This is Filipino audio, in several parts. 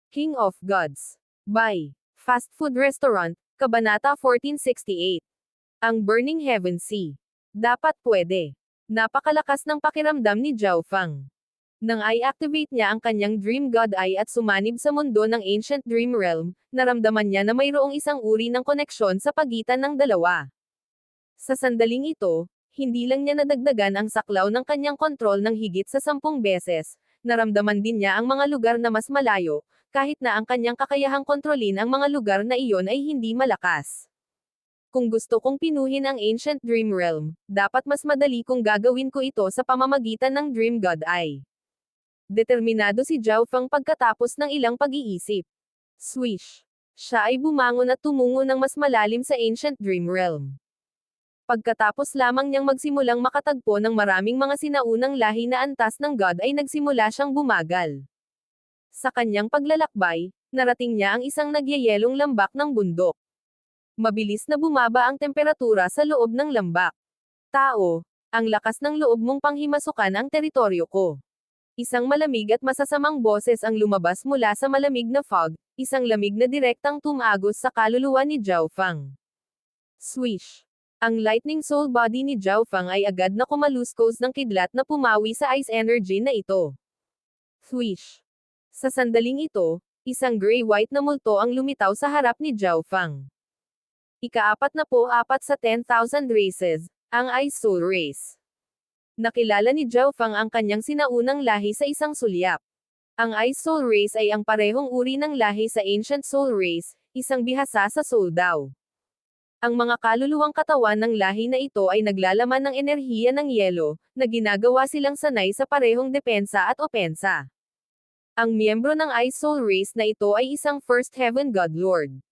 King of Gods. By Fast Food Restaurant, Kabanata 1468. Ang Burning Heaven Sea. Dapat pwede. Napakalakas ng pakiramdam ni Zhao Fang. Nang i-activate niya ang kanyang Dream God Eye at sumanib sa mundo ng Ancient Dream Realm, naramdaman niya na mayroong isang uri ng koneksyon sa pagitan ng dalawa. Sa sandaling ito, hindi lang niya nadagdagan ang saklaw ng kanyang kontrol ng higit sa 10 beses, naramdaman din niya ang mga lugar na mas malayo, kahit na ang kanyang kakayahang kontrolin ang mga lugar na iyon ay hindi malakas. Kung gusto kong pinuhin ang Ancient Dream Realm, dapat mas madali kung gagawin ko ito sa pamamagitan ng Dream God Eye. Determinado si Zhao Fang pagkatapos ng ilang pag-iisip. Swish! Siya ay bumangon at tumungo ng mas malalim sa Ancient Dream Realm. Pagkatapos lamang niyang magsimulang makatagpo ng maraming mga sinaunang lahi na antas ng God ay nagsimula siyang bumagal. Sa kanyang paglalakbay, narating niya ang isang nagyayelong lambak ng bundok. Mabilis na bumaba ang temperatura sa loob ng lambak. Tao, ang lakas ng loob mong panghimasukan ang teritoryo ko. Isang malamig at masasamang boses ang lumabas mula sa malamig na fog, isang lamig na direktang tumagos sa kaluluwa ni Zhao Fang. Swish! Ang lightning soul body ni Zhao Fang ay agad na kumaluskos ng kidlat na pumawi sa ice energy na ito. Swish! Sa sandaling ito, isang gray-white na multo ang lumitaw sa harap ni Zhao Fang. Ika-44 sa 10,000 races, ang Ice Soul Race. Nakilala ni Zhao Fang ang kanyang sinaunang lahi sa isang sulyap. Ang Ice Soul Race ay ang parehong uri ng lahi sa Ancient Soul Race, isang bihasa sa soul daw. Ang mga kaluluwang katawan ng lahi na ito ay naglalaman ng enerhiya ng yelo, na ginagawa silang sanay sa parehong depensa at opensa. Ang miyembro ng Ice Soul Race na ito ay isang First Heaven God Lord.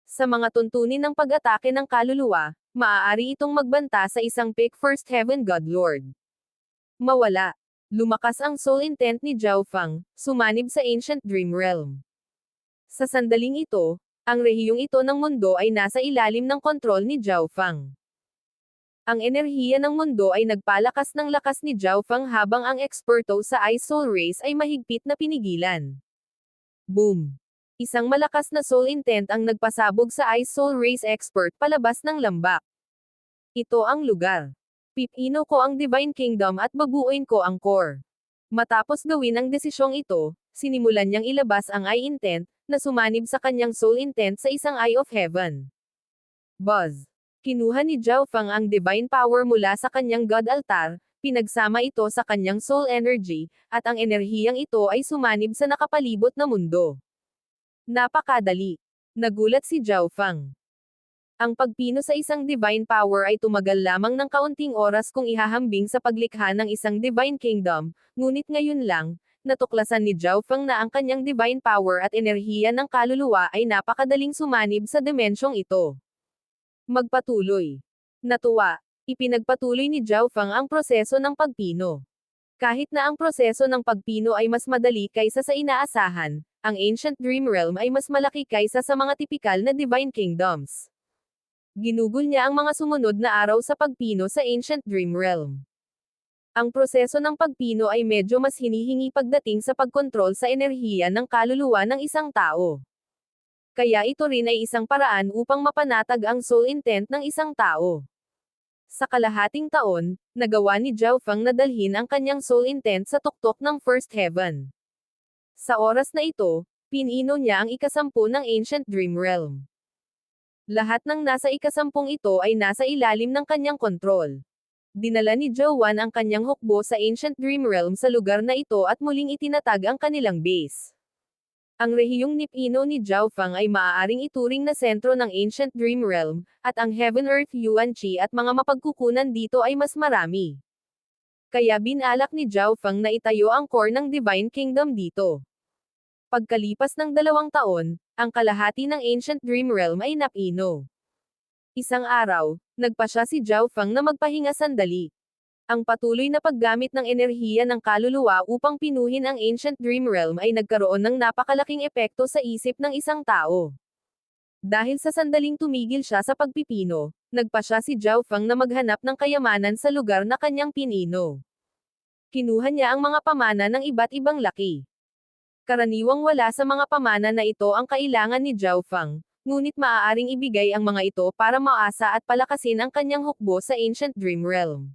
Sa mga tuntunin ng pag-atake ng kaluluwa, maaari itong magbanta sa isang Peak First Heaven God Lord. Mawala. Lumakas ang soul intent ni Zhao Fang, sumanib sa Ancient Dream Realm. Sa sandaling ito, ang rehiyong ito ng mundo ay nasa ilalim ng kontrol ni Zhao Fang. Ang enerhiya ng mundo ay nagpalakas ng lakas ni Zhao Fang habang ang eksperto sa Ice Soul Race ay mahigpit na pinigilan. Boom! Isang malakas na soul intent ang nagpasabog sa Ice Soul Race expert palabas ng lambak. Ito ang lugar. Pipino ko ang Divine Kingdom at babuuin ko ang core. Matapos gawin ang desisyong ito, sinimulan niyang ilabas ang Eye Intent, na sumanib sa kanyang soul intent sa isang Eye of Heaven. Buzz! Kinuha ni Zhao Fang ang divine power mula sa kanyang God Altar, pinagsama ito sa kanyang soul energy, at ang enerhiyang ito ay sumanib sa nakapalibot na mundo. Napakadali! Nagulat si Zhao Fang. Ang pagpino sa isang divine power ay tumagal lamang ng kaunting oras kung ihahambing sa paglikha ng isang divine kingdom, ngunit ngayon lang, natuklasan ni Zhao Fang na ang kanyang divine power at enerhiya ng kaluluwa ay napakadaling sumanib sa dimensyong ito. Magpatuloy. Natuwa, ipinagpatuloy ni Zhao Fang ang proseso ng pagpino. Kahit na ang proseso ng pagpino ay mas madali kaysa sa inaasahan, ang Ancient Dream Realm ay mas malaki kaysa sa mga tipikal na divine kingdoms. Ginugol niya ang mga sumunod na araw sa pagpino sa Ancient Dream Realm. Ang proseso ng pagpino ay medyo mas hinihingi pagdating sa pagkontrol sa enerhiya ng kaluluwa ng isang tao. Kaya ito rin ay isang paraan upang mapanatag ang soul intent ng isang tao. Sa kalahating taon, nagawa ni Zhao Fang na dalhin ang kanyang soul intent sa tuktok ng First Heaven. Sa oras na ito, pinino niya ang ika-10 ng Ancient Dream Realm. Lahat ng nasa ika-10 ito ay nasa ilalim ng kanyang kontrol. Dinala ni Zhao Wan ang kanyang hukbo sa Ancient Dream Realm sa lugar na ito at muling itinatag ang kanilang base. Ang rehiyong nipino ni Zhao Fang ay maaaring ituring na sentro ng Ancient Dream Realm, at ang Heaven Earth Yuan Qi at mga mapagkukunan dito ay mas marami. Kaya binalak ni Zhao Fang na itayo ang core ng Divine Kingdom dito. Pagkalipas ng 2 taon, ang kalahati ng Ancient Dream Realm ay napino. Isang araw, nagpasya si Zhao Fang na magpahinga sandali. Ang patuloy na paggamit ng enerhiya ng kaluluwa upang pinuhin ang Ancient Dream Realm ay nagkaroon ng napakalaking epekto sa isip ng isang tao. Dahil sa sandaling tumigil siya sa pagpipino, nagpasya si Zhao Fang na maghanap ng kayamanan sa lugar na kanyang pinino. Kinuha niya ang mga pamana ng iba't ibang laki. Karaniwang wala sa mga pamana na ito ang kailangan ni Zhao Feng, ngunit maaaring ibigay ang mga ito para maasa at palakasin ang kanyang hukbo sa Ancient Dream Realm.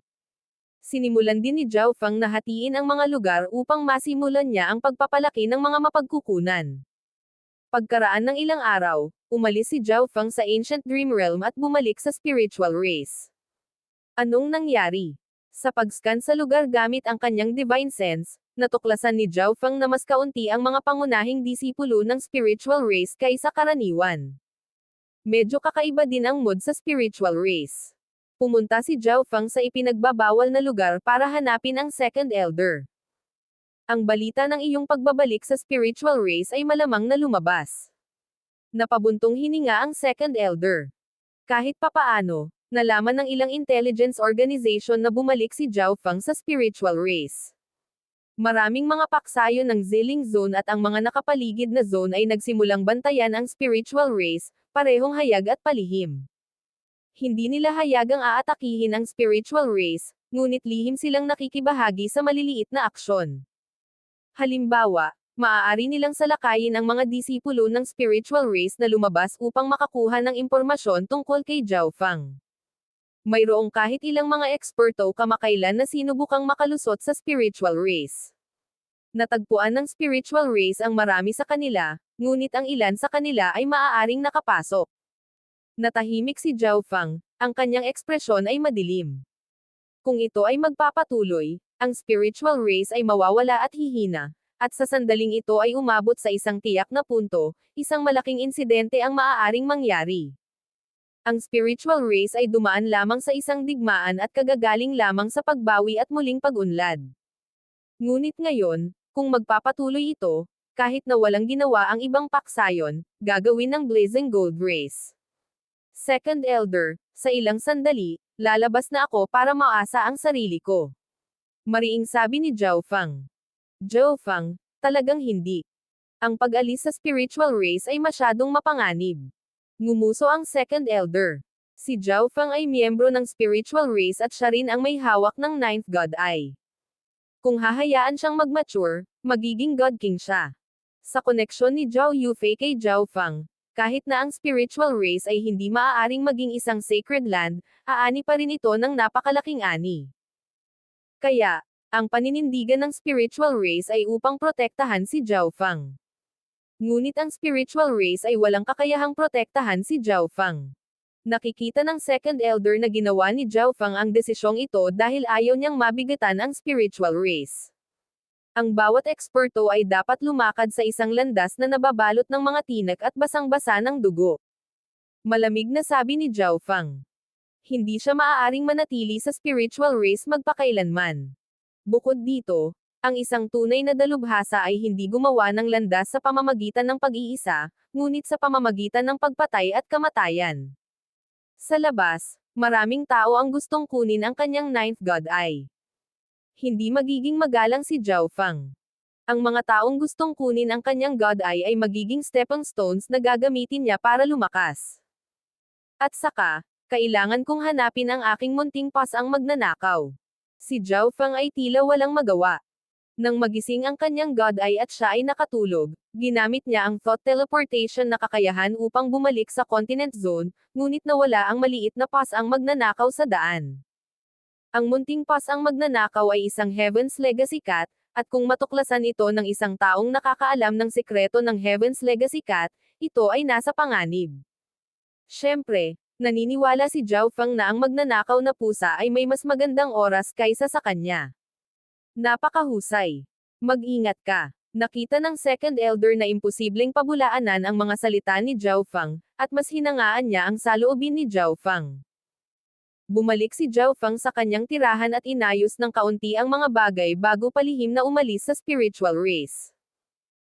Sinimulan din ni Zhao Feng na hatiin ang mga lugar upang masimulan niya ang pagpapalaki ng mga mapagkukunan. Pagkaraan ng ilang araw, umalis si Zhao Feng sa Ancient Dream Realm at bumalik sa spiritual race. Anong nangyari? Sa pag-scan sa lugar gamit ang kanyang divine sense, natuklasan ni Zhao Feng na mas kaunti ang mga pangunahing disipulo ng spiritual race kaysa karaniwan. Medyo kakaiba din ang mood sa spiritual race. Pumunta si Zhao Feng sa ipinagbabawal na lugar para hanapin ang second elder. Ang balita ng iyong pagbabalik sa spiritual race ay malamang na lumabas. Napabuntong hininga ang second elder. Kahit papaano, nalaman ng ilang intelligence organization na bumalik si Zhao Feng sa spiritual race. Maraming mga paksayo ng Ziling Zone at ang mga nakapaligid na zone ay nagsimulang bantayan ang spiritual race, parehong hayag at palihim. Hindi nila hayagang aatakihin ang spiritual race, ngunit lihim silang nakikibahagi sa maliliit na aksyon. Halimbawa, maaari nilang salakayin ang mga disipulo ng spiritual race na lumabas upang makakuha ng impormasyon tungkol kay Zhao Feng. Mayroong kahit ilang mga eksperto kamakailan na sinubukang makalusot sa spiritual race. Natagpuan ng spiritual race ang marami sa kanila, ngunit ang ilan sa kanila ay maaaring nakapasok. Natahimik si Zhao Feng, ang kanyang ekspresyon ay madilim. Kung ito ay magpapatuloy, ang spiritual race ay mawawala at hihina, at sa sandaling ito ay umabot sa isang tiyak na punto, isang malaking insidente ang maaaring mangyari. Ang spiritual race ay dumaan lamang sa isang digmaan at kagagaling lamang sa pagbawi at muling pag-unlad. Ngunit ngayon, kung magpapatuloy ito, kahit na walang ginawa ang ibang paksayon, gagawin ng Blazing Gold Race. Second Elder, sa ilang sandali, lalabas na ako para maasa ang sarili ko. Mariing sabi ni Zhao Feng. Zhao Feng, talagang hindi. Ang pag-alis sa spiritual race ay masyadong mapanganib. Ngumuso ang second elder. Si Zhao Feng ay miyembro ng spiritual race at siya rin ang may hawak ng ninth God Eye. Kung hahayaan siyang mag-mature, magiging God King siya. Sa koneksyon ni Zhao Yufei kay Zhao Feng, kahit na ang spiritual race ay hindi maaaring maging isang sacred land, aani pa rin ito ng napakalaking ani. Kaya, ang paninindigan ng spiritual race ay upang protektahan si Zhao Feng. Ngunit ang spiritual race ay walang kakayahang protektahan si Zhao Feng. Nakikita ng second elder na ginawa ni Zhao Feng ang desisyong ito dahil ayaw niyang mabigatan ang spiritual race. Ang bawat eksperto ay dapat lumakad sa isang landas na nababalot ng mga tinak at basang-basa ng dugo. Malamig na sabi ni Zhao Feng. Hindi siya maaaring manatili sa spiritual race magpakailanman. Bukod dito, ang isang tunay na dalubhasa ay hindi gumawa ng landas sa pamamagitan ng pag-iisa, ngunit sa pamamagitan ng pagpatay at kamatayan. Sa labas, maraming tao ang gustong kunin ang kanyang ninth God Eye. Hindi magiging magalang si Zhao Feng. Ang mga taong gustong kunin ang kanyang God Eye ay magiging stepping stones na gagamitin niya para lumakas. At saka, kailangan kong hanapin ang aking munting pasang magnanakaw. Si Zhao Feng ay tila walang magawa. Nang magising ang kanyang God Eye at siya ay nakatulog, ginamit niya ang thought teleportation na kakayahan upang bumalik sa continent zone, ngunit nawala ang maliit na pasang magnanakaw sa daan. Ang munting pasang magnanakaw ay isang Heaven's Legacy Cat, at kung matuklasan ito ng isang taong nakakaalam ng sikreto ng Heaven's Legacy Cat, ito ay nasa panganib. Siyempre, naniniwala si Zhao Feng na ang magnanakaw na pusa ay may mas magandang oras kaysa sa kanya. Napakahusay. Mag-ingat ka. Nakita ng second elder na imposibleng pabulaanan ang mga salita ni Zhao Feng, at mas hinangaan niya ang saloobin ni Zhao Feng. Bumalik si Zhao Feng sa kanyang tirahan at inayos ng kaunti ang mga bagay bago palihim na umalis sa spiritual race.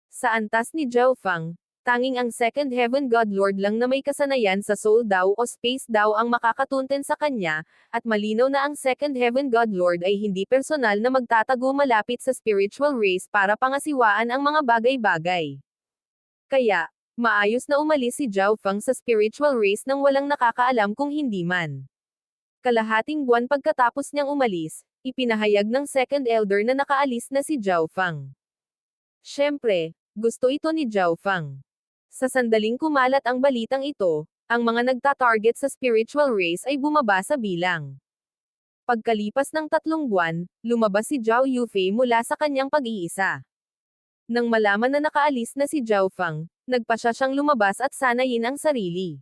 Sa antas ni Zhao Feng, tanging ang second heaven god lord lang na may kasanayan sa soul daw o space daw ang makakatunten sa kanya, at malinaw na ang second heaven god lord ay hindi personal na magtatago malapit sa spiritual race para pangasiwaan ang mga bagay-bagay. Kaya, maayos na umalis si Zhao Feng sa spiritual race nang walang nakakaalam kung hindi man. Kalahating buwan pagkatapos niyang umalis, ipinahayag ng second elder na nakaalis na si Zhao Feng. Siyempre, Gusto ito ni Zhao Fang. Sa sandaling kumalat ang balitang ito, ang mga nagta-target sa spiritual race ay bumaba sa bilang. Pagkalipas ng 3 buwan, lumabas si Zhao Yufei mula sa kanyang pag-iisa. Nang malaman na nakaalis na si Zhao Fang, nagpa siya siyang lumabas at sanayin ang sarili.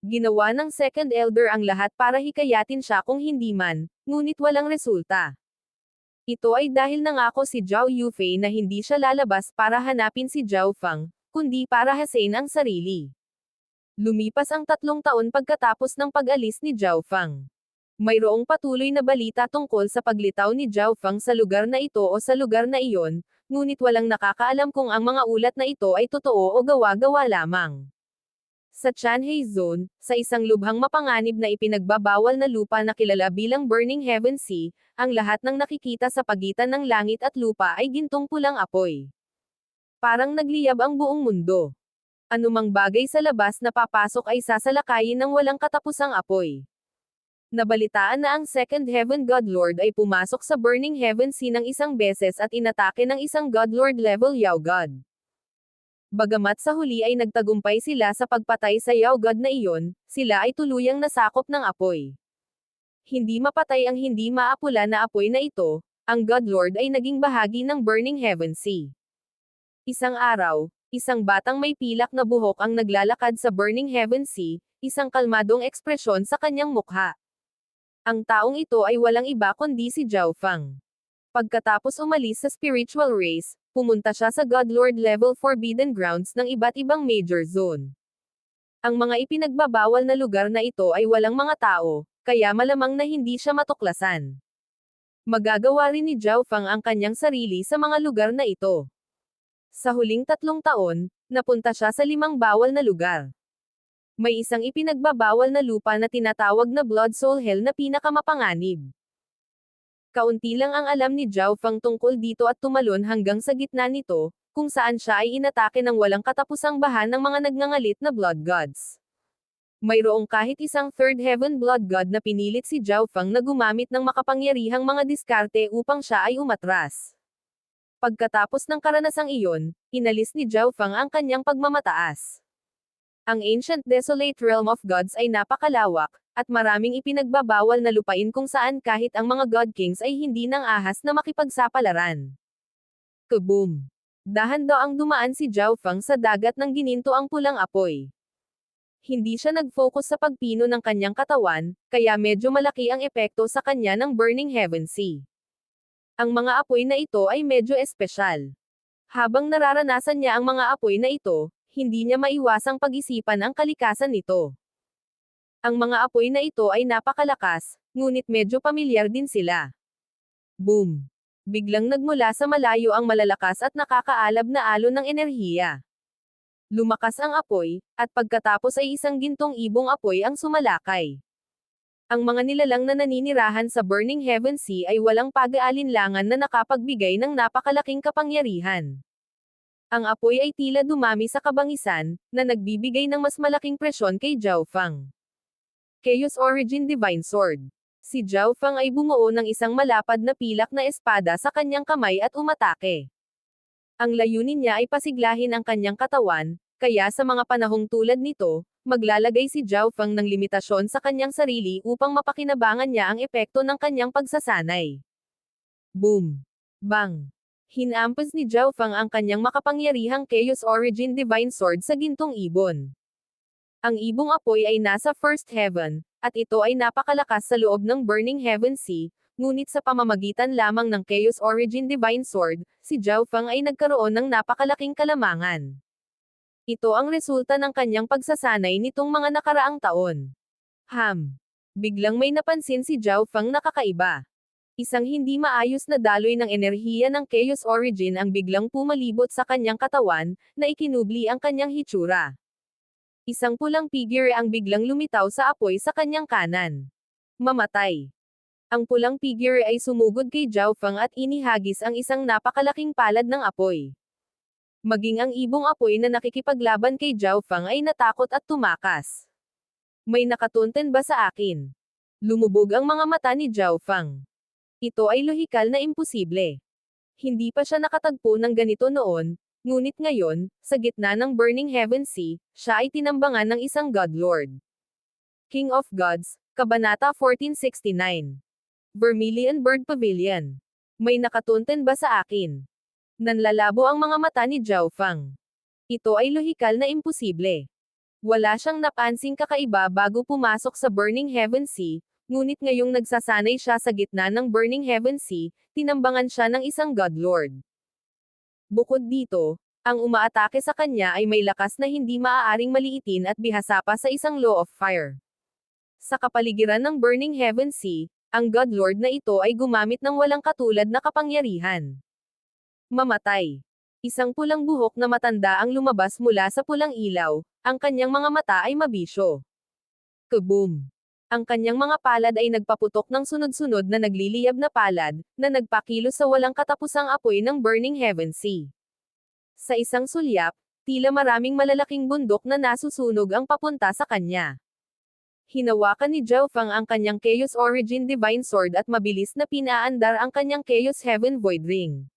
Ginawa ng second elder ang lahat para hikayatin siya kung hindi man, ngunit walang resulta. Ito ay dahil nangako si Zhao Yufei na hindi siya lalabas para hanapin si Zhao Fang, kundi para hasain ang sarili. Lumipas ang 3 taon pagkatapos ng pag-alis ni Zhao Fang. Mayroong patuloy na balita tungkol sa paglitaw ni Zhao Fang sa lugar na ito o sa lugar na iyon, ngunit walang nakakaalam kung ang mga ulat na ito ay totoo o gawa-gawa lamang. Sa Chanhae Zone, sa isang lubhang mapanganib na ipinagbabawal na lupa na kilala bilang Burning Heaven Sea, ang lahat ng nakikita sa pagitan ng langit at lupa ay gintong pulang apoy. Parang nagliyab ang buong mundo. Anumang bagay sa labas na papasok ay sasalakayin ng walang katapusang apoy. Nabalitaan na ang Second Heaven Godlord ay pumasok sa Burning Heaven Sea ng isang beses at inatake ng isang Godlord level Yao God. Bagamat sa huli ay nagtagumpay sila sa pagpatay sa Yao God na iyon, sila ay tuluyang nasakop ng apoy. Hindi mapatay ang hindi maapula na apoy na ito, ang Godlord ay naging bahagi ng Burning Heaven Sea. Isang araw, isang batang may pilak na buhok ang naglalakad sa Burning Heaven Sea, isang kalmadong ekspresyon sa kanyang mukha. Ang taong ito ay walang iba kundi si Zhao Fang. Pagkatapos umalis sa spiritual race, pumunta siya sa Godlord level Forbidden Grounds ng iba't ibang major zone. Ang mga ipinagbabawal na lugar na ito ay walang mga tao, kaya malamang na hindi siya matuklasan. Magagawa rin ni Zhao Fang ang kanyang sarili sa mga lugar na ito. Sa huling 3 taon, napunta siya sa 5 bawal na lugar. May isang ipinagbabawal na lupa na tinatawag na Blood Soul Hell na pinakamapanganib. Kaunti lang ang alam ni Zhao Fang tungkol dito at tumalon hanggang sa gitna nito, kung saan siya ay inatake ng walang katapusang bahan ng mga nagngangalit na Blood Gods. Mayroong kahit isang Third Heaven Blood God na pinilit si Zhao Fang na gumamit ng makapangyarihang mga diskarte upang siya ay umatras. Pagkatapos ng karanasang iyon, inalis ni Zhao Fang ang kanyang pagmamataas. Ang Ancient Desolate Realm of Gods ay napakalawak, at maraming ipinagbabawal na lupain kung saan kahit ang mga God Kings ay hindi nang ahas na makipagsapalaran. Kaboom! Dahan-daang dumaan si Zhao Fang sa dagat ng gininto ang pulang apoy. Hindi siya nag-focus sa pagpino ng kanyang katawan, kaya medyo malaki ang epekto sa kanya ng Burning Heaven Sea. Ang mga apoy na ito ay medyo espesyal. Habang nararanasan niya ang mga apoy na ito, hindi niya maiwasang pag-isipan ang kalikasan nito. Ang mga apoy na ito ay napakalakas, ngunit medyo pamilyar din sila. Boom! Biglang nagmula sa malayo ang malalakas at nakakaalab na alon ng enerhiya. Lumakas ang apoy, at pagkatapos ay isang gintong ibong apoy ang sumalakay. Ang mga nilalang na naninirahan sa Burning Heaven Sea ay walang pag-aalinlangan na nakapagbigay ng napakalaking kapangyarihan. Ang apoy ay tila dumami sa kabangisan, na nagbibigay ng mas malaking presyon kay Zhao Fang. Chaos Origin Divine Sword. Si Zhao Fang ay bumuo ng isang malapad na pilak na espada sa kanyang kamay at umatake. Ang layunin niya ay pasiglahin ang kanyang katawan, kaya sa mga panahong tulad nito, maglalagay si Zhao Fang ng limitasyon sa kanyang sarili upang mapakinabangan niya ang epekto ng kanyang pagsasanay. Boom! Bang! Hinampas ni Zhao Fang ang kanyang makapangyarihang Chaos Origin Divine Sword sa gintong ibon. Ang ibong apoy ay nasa First Heaven, at ito ay napakalakas sa loob ng Burning Heaven Sea, ngunit sa pamamagitan lamang ng Chaos Origin Divine Sword, si Zhao Fang ay nagkaroon ng napakalaking kalamangan. Ito ang resulta ng kanyang pagsasanay nitong mga nakaraang taon. Biglang may napansin si Zhao Fang na kakaiba. Isang hindi maayos na daloy ng enerhiya ng Chaos Origin ang biglang pumalibot sa kanyang katawan, na ikinubli ang kanyang hitsura. Isang pulang figure ang biglang lumitaw sa apoy sa kanyang kanan. Mamatay. Ang pulang figure ay sumugod kay Zhao Fang at inihagis ang isang napakalaking palad ng apoy. Maging ang ibong apoy na nakikipaglaban kay Zhao Fang ay natakot at tumakas. May nakatunten ba sa akin? Lumubog ang mga mata ni Zhao Fang. Ito ay lohikal na imposible. Hindi pa siya nakatagpo ng ganito noon, Ngunit ngayon, sa gitna ng Burning Heaven Sea, siya ay tinambangan ng isang God Lord. King of Gods, Kabanata 1469. Vermilion Bird Pavilion. May nakatunten ba sa akin? Nanlalabo ang mga mata ni Zhao Fang. Ito ay lohikal na imposible. Wala siyang napansing kakaiba bago pumasok sa Burning Heaven Sea, ngunit ngayong nagsasanay siya sa gitna ng Burning Heaven Sea, tinambangan siya ng isang God Lord. Bukod dito, ang umaatake sa kanya ay may lakas na hindi maaaring maliitin at bihasa pa sa isang law of fire. Sa kapaligiran ng Burning Heaven Sea, ang God Lord na ito ay gumamit ng walang katulad na kapangyarihan. Mamatay. Isang pulang buhok na matanda ang lumabas mula sa pulang ilaw, ang kanyang mga mata ay mabisyo. Kaboom! Ang kanyang mga palad ay nagpaputok ng sunod-sunod na nagliliyab na palad, na nagpakilos sa walang katapusang apoy ng Burning Heaven Sea. Sa isang sulyap, tila maraming malalaking bundok na nasusunog ang papunta sa kanya. Hinawakan ni Zhao Fang ang kanyang Chaos Origin Divine Sword at mabilis na pinaandar ang kanyang Chaos Heaven Void Ring.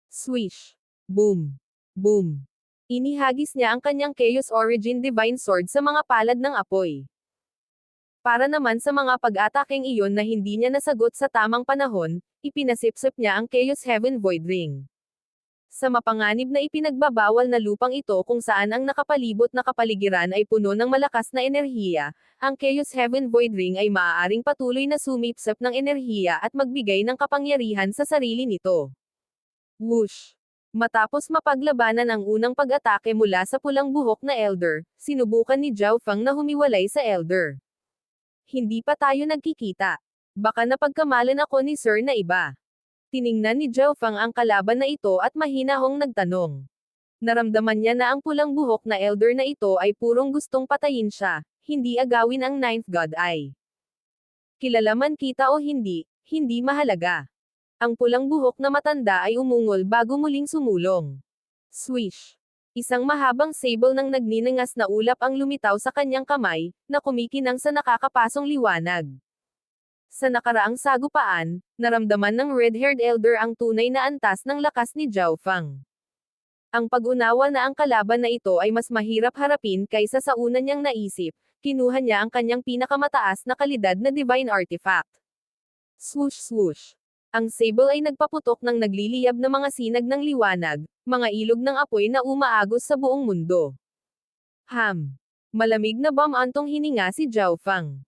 Swish! Boom! Boom! Inihagis niya ang kanyang Chaos Origin Divine Sword sa mga palad ng apoy. Para naman sa mga pag-atakeng iyon na hindi niya nasagot sa tamang panahon, ipinasipsip niya ang Chaos Heaven Void Ring. Sa mapanganib na ipinagbabawal na lupang ito kung saan ang nakapalibot na kapaligiran ay puno ng malakas na enerhiya, ang Chaos Heaven Void Ring ay maaaring patuloy na sumipsip ng enerhiya at magbigay ng kapangyarihan sa sarili nito. Whoosh! Matapos mapaglabanan ang unang pag-atake mula sa pulang buhok na Elder, sinubukan ni Zhao Fang na humiwalay sa Elder. Hindi pa tayo nagkikita. Baka napagkamalan ako ni Sir na iba. Tiningnan ni Zhao Fang ang kalaban na ito at mahinahong nagtanong. Naramdaman niya na ang pulang buhok na Elder na ito ay purong gustong patayin siya, hindi agawin ang Ninth God Eye. Kilala man kita o hindi, hindi mahalaga. Ang pulang buhok na matanda ay umungol bago muling sumulong. Swish! Isang mahabang sable ng nagniningas na ulap ang lumitaw sa kanyang kamay, na kumikinang sa nakakapasong liwanag. Sa nakaraang sagupaan, naramdaman ng red-haired elder ang tunay na antas ng lakas ni Zhao Fang. Ang pag-unawa na ang kalaban na ito ay mas mahirap harapin kaysa sa una niyang naisip, kinuha niya ang kanyang pinakamataas na kalidad na divine artifact. Swoosh swoosh! Ang sable ay nagpaputok ng nagliliyab na mga sinag ng liwanag, mga ilog ng apoy na umaagos sa buong mundo. Malamig na bamantong hininga si Zhao Fang.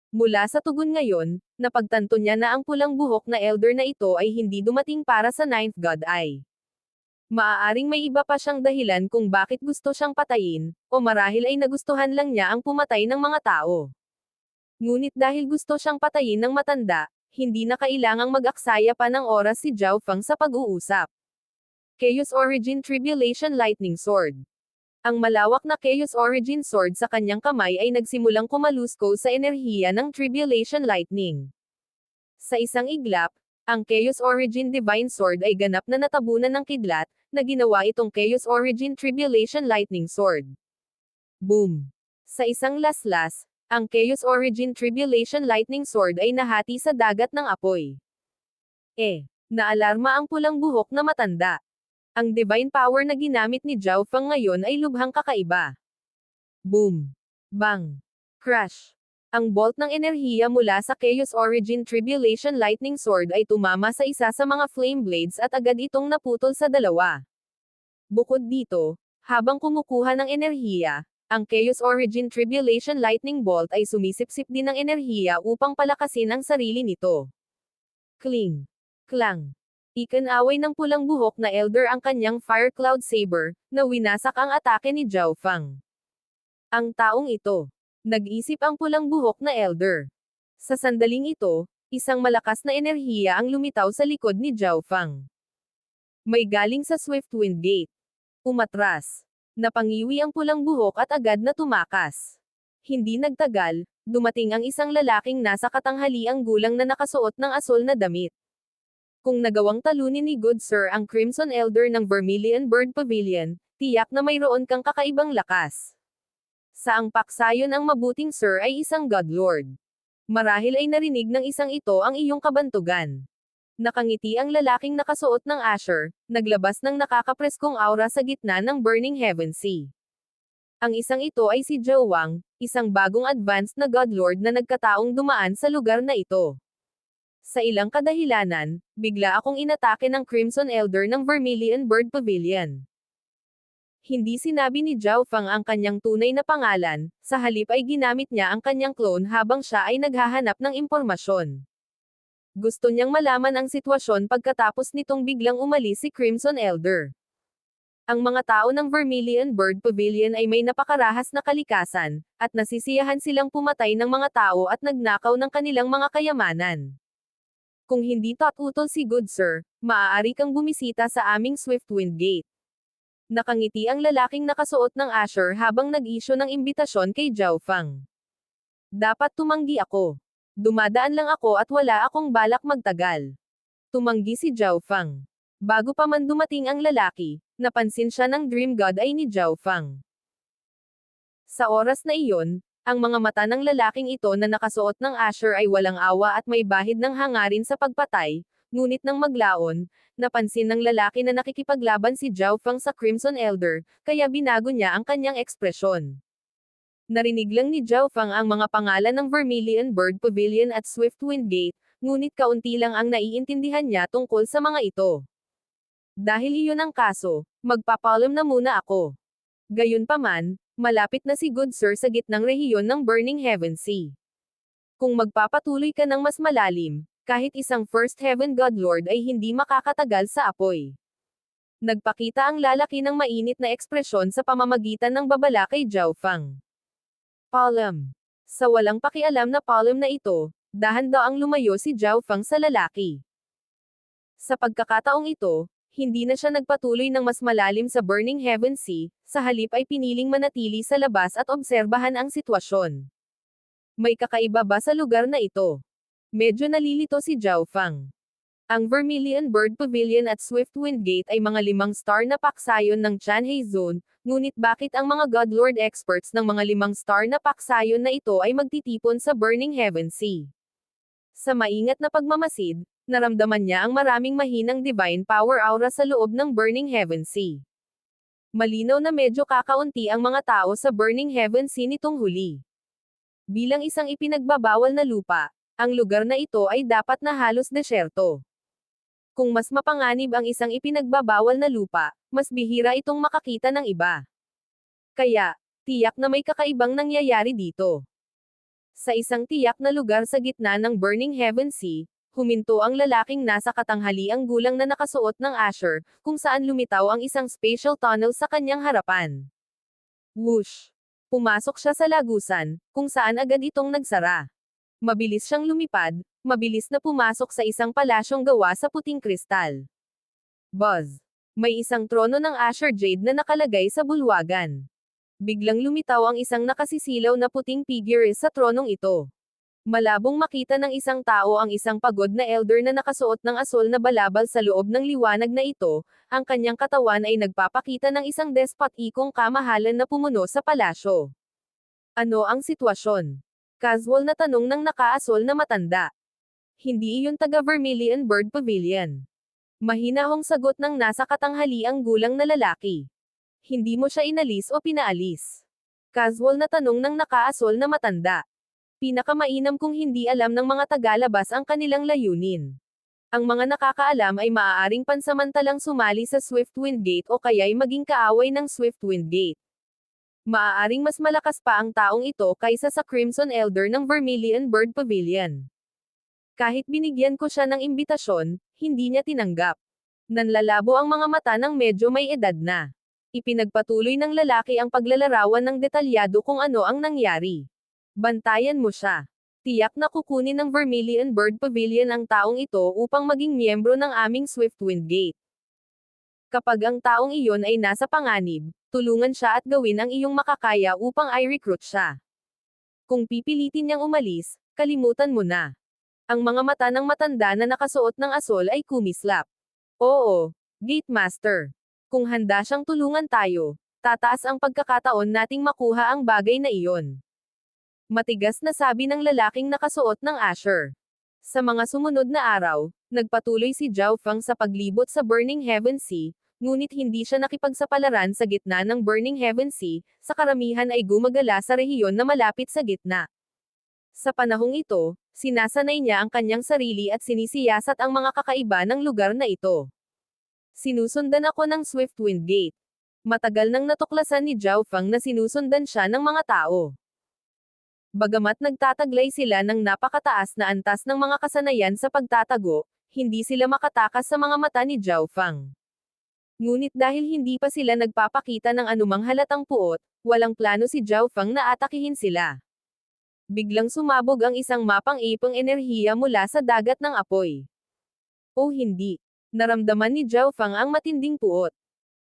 Mula sa tugon ngayon, napagtanto niya na ang pulang buhok na elder na ito ay hindi dumating para sa Ninth God Eye. Maaaring may iba pa siyang dahilan kung bakit gusto siyang patayin, o marahil ay nagustuhan lang niya ang pumatay ng mga tao. Ngunit dahil gusto siyang patayin ng matanda, hindi na kailangang mag-aksaya pa ng oras si Zhao Fang sa pag-uusap. Chaos Origin Tribulation Lightning Sword. Ang malawak na Chaos Origin Sword sa kanyang kamay ay nagsimulang kumalusko sa enerhiya ng Tribulation Lightning. Sa isang iglap, ang Chaos Origin Divine Sword ay ganap na natabunan ng kidlat, na ginawa itong Chaos Origin Tribulation Lightning Sword. Boom! Sa isang laslas, ang Chaos Origin Tribulation Lightning Sword ay nahati sa dagat ng apoy. Naalarma ang pulang buhok na matanda. Ang divine power na ginamit ni Zhao Fang ngayon ay lubhang kakaiba. Boom! Bang! Crash! Ang bolt ng enerhiya mula sa Chaos Origin Tribulation Lightning Sword ay tumama sa isa sa mga flame blades at agad itong naputol sa dalawa. Bukod dito, habang kumukuha ng enerhiya, ang Chaos Origin Tribulation Lightning Bolt ay sumisipsip din ng enerhiya upang palakasin ang sarili nito. Kling! Klang! Ikinaway ng pulang buhok na elder ang kanyang Fire Cloud Saber, na winasak ang atake ni Zhao Fang. Ang taong ito. Nag-isip ang pulang buhok na elder. Sa sandaling ito, isang malakas na enerhiya ang lumitaw sa likod ni Zhao Fang. May galing sa Swift Wind Gate. Umatras. Napangiwi ang pulang buhok at agad na tumakas. Hindi nagtagal, dumating ang isang lalaking nasa katanghaliang gulang na nakasuot ng asol na damit. Kung nagawang talunin ni Good Sir ang Crimson Elder ng Vermilion Bird Pavilion, tiyak na mayroon kang kakaibang lakas. Sa ang paksayon ang mabuting Sir ay isang God Lord. Marahil ay narinig ng isang ito ang iyong kabantugan. Nakangiti ang lalaking nakasuot ng Asher, naglabas ng nakakapreskong aura sa gitna ng Burning Heaven Sea. Ang isang ito ay si Zhou Wang, isang bagong advanced na Godlord na nagkataong dumaan sa lugar na ito. Sa ilang kadahilanan, bigla akong inatake ng Crimson Elder ng Vermilion Bird Pavilion. Hindi sinabi ni Zhao Fang ang kanyang tunay na pangalan, sa halip ay ginamit niya ang kanyang clone habang siya ay naghahanap ng impormasyon. Gusto niyang malaman ang sitwasyon pagkatapos nitong biglang umalis si Crimson Elder. Ang mga tao ng Vermilion Bird Pavilion ay may napakarahas na kalikasan, at nasisiyahan silang pumatay ng mga tao at nagnakaw ng kanilang mga kayamanan. Kung hindi tututol si Good Sir, maaari kang bumisita sa aming Swiftwind Gate. Nakangiti ang lalaking nakasuot ng Asher habang nag-issue ng imbitasyon kay Zhao Fang. Dapat tumanggi ako. Dumadaan lang ako at wala akong balak magtagal. Tumanggi si Zhao Fang. Bago pa man dumating ang lalaki, napansin siya ng Dream God ay ni Zhao Fang. Sa oras na iyon, ang mga mata ng lalaking ito na nakasuot ng Asher ay walang awa at may bahid ng hangarin sa pagpatay, ngunit nang maglaon, napansin ng lalaki na nakikipaglaban si Zhao Fang sa Crimson Elder, kaya binago niya ang kanyang ekspresyon. Narinig lang ni Zhao Fang ang mga pangalan ng Vermilion Bird Pavilion at Swiftwind Gate, ngunit kaunti lang ang naiintindihan niya tungkol sa mga ito. Dahil iyon ang kaso, magpapalam na muna ako. Gayunpaman, malapit na si Good Sir sa gitnang rehiyon ng Burning Heaven Sea. Kung magpapatuloy ka ng mas malalim, kahit isang First Heaven Godlord ay hindi makakatagal sa apoy. Nagpakita ang lalaki ng mainit na ekspresyon sa pamamagitan ng babala kay Zhao Fang. Palam. Sa walang pakialam na palam na ito, dahan-daang lumayo si Zhao Fang sa lalaki. Sa pagkakataong ito, hindi na siya nagpatuloy ng mas malalim sa Burning Heaven Sea, sa halip ay piniling manatili sa labas at obserbahan ang sitwasyon. May kakaiba ba sa lugar na ito? Medyo nalilito si Zhao Fang. Ang Vermilion Bird Pavilion at Swiftwind Gate ay mga 5-star na paksayon ng Chanhae Zone, ngunit bakit ang mga Godlord experts ng mga 5-star na paksayon na ito ay magtitipon sa Burning Heaven Sea? Sa maingat na pagmamasid, naramdaman niya ang maraming mahinang divine power aura sa loob ng Burning Heaven Sea. Malinaw na medyo kakaunti ang mga tao sa Burning Heaven Sea nitong huli. Bilang isang ipinagbabawal na lupa, ang lugar na ito ay dapat na halos desyerto. Kung mas mapanganib ang isang ipinagbabawal na lupa, mas bihira itong makakita ng iba. Kaya, tiyak na may kakaibang nangyayari dito. Sa isang tiyak na lugar sa gitna ng Burning Heaven Sea, huminto ang lalaking nasa katanghaliang gulang na nakasuot ng Asher, kung saan lumitaw ang isang spatial tunnel sa kanyang harapan. Whoosh! Pumasok siya sa lagusan, kung saan agad itong nagsara. Mabilis siyang lumipad, mabilis na pumasok sa isang palasyong gawa sa puting kristal. Buzz! May isang trono ng Asher Jade na nakalagay sa bulwagan. Biglang lumitaw ang isang nakasisilaw na puting figure sa tronong ito. Malabong makita ng isang tao ang isang pagod na elder na nakasuot ng asol na balabal sa loob ng liwanag na ito, ang kanyang katawan ay nagpapakita ng isang despotikong kamahalan na pumuno sa palasyo. Ano ang sitwasyon? Casual na tanong ng nakaasol na matanda. Hindi iyon taga Vermilion Bird Pavilion. Mahinahong sagot ng nasa katanghaliang gulang na lalaki. Hindi mo siya inalis o pinaalis. Casual na tanong ng nakaasol na matanda. Pinakamainam kung hindi alam ng mga tagalabas ang kanilang layunin. Ang mga nakakaalam ay maaaring pansamantalang sumali sa Swiftwind Gate o kaya'y maging kaaway ng Swiftwind Gate. Maaaring mas malakas pa ang taong ito kaysa sa Crimson Elder ng Vermilion Bird Pavilion. Kahit binigyan ko siya ng imbitasyon, hindi niya tinanggap. Nanlalabo ang mga mata ng medyo may edad na. Ipinagpatuloy ng lalaki ang paglalarawan ng detalyado kung ano ang nangyari. Bantayan mo siya. Tiyak na kukunin ng Vermilion Bird Pavilion ang taong ito upang maging miyembro ng aming Swiftwind Gate. Kapag ang taong iyon ay nasa panganib, tulungan siya at gawin ang iyong makakaya upang i-recruit siya. Kung pipilitin niyang umalis, kalimutan mo na. Ang mga mata ng matanda na nakasuot ng asol ay kumislap. Oo, Gate Master. Kung handa siyang tulungan tayo, tataas ang pagkakataon nating makuha ang bagay na iyon. Matigas na sabi ng lalaking nakasuot ng Asher. Sa mga sumunod na araw, Nagpatuloy si Zhao Fang sa paglibot sa Burning Heaven Sea, ngunit hindi siya nakipagsapalaran sa gitna ng Burning Heaven Sea, sa karamihan ay gumagala sa rehiyon na malapit sa gitna. Sa panahong ito, sinasanay niya ang kanyang sarili at sinisiyasat ang mga kakaiba ng lugar na ito. Sinusundan ako ng Swift Wind Gate. Matagal nang natuklasan ni Zhao Fang na sinusundan siya ng mga tao. Bagamat nagtataglay sila ng napakataas na antas ng mga kasanayan sa pagtatago, hindi sila makatakas sa mga mata ni Zhao Fang. Ngunit dahil hindi pa sila nagpapakita ng anumang halatang puot, walang plano si Zhao Fang na atakihin sila. Biglang sumabog ang isang mapang-ipang enerhiya mula sa dagat ng apoy. O hindi. Naramdaman ni Zhao Fang ang matinding puot.